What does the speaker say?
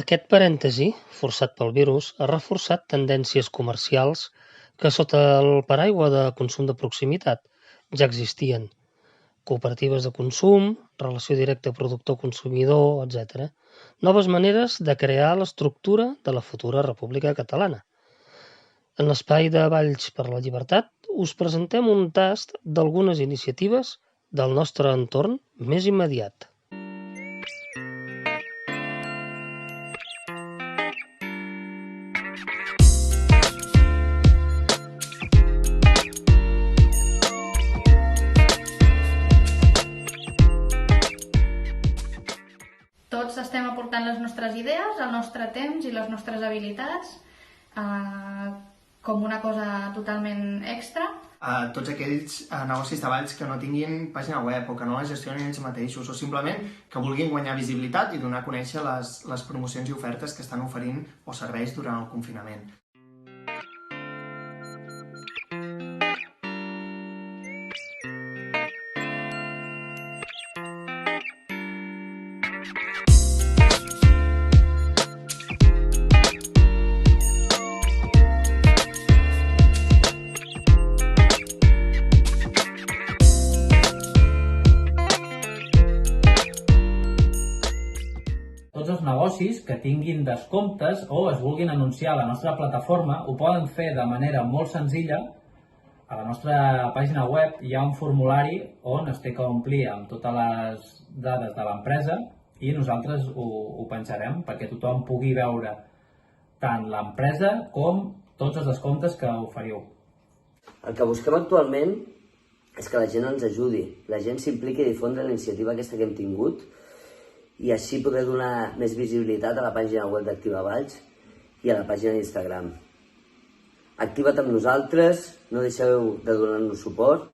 Aquest parèntesi, forçat pel virus, ha reforçat tendències comercials que sota el paraigua de consum de proximitat ja existien. Cooperatives de consum, relació directa productor-consumidor, etc. Noves maneres de crear l'estructura de la futura República Catalana. En l'espai de Valls per la Llibertat us presentem un tast d'algunes iniciatives del nostre entorn més immediat. Tots estem aportant les nostres idees, el nostre temps i les nostres habilitats com una cosa totalment extra. Tots aquells negocis de Valls que no tinguin pàgina web o que no la gestionen ells mateixos o simplement que vulguin guanyar visibilitat i donar a conèixer les promocions i ofertes que estan oferint o serveis durant el confinament. Tots els negocis que tinguin descomptes o es vulguin anunciar a la nostra plataforma ho poden fer de manera molt senzilla. A la nostra pàgina web hi ha un formulari on es té que omplir amb totes les dades de l'empresa i nosaltres ho penjarem perquè tothom pugui veure tant l'empresa com tots els descomptes que oferiu. El que busquem actualment és que la gent ens ajudi, la gent s'impliqui a difondre la iniciativa aquesta que hem tingut i així poder donar més visibilitat a la pàgina web d'Activa Valls i a la pàgina d'Instagram. Activa't amb nosaltres, no deixeu de donar-nos suport.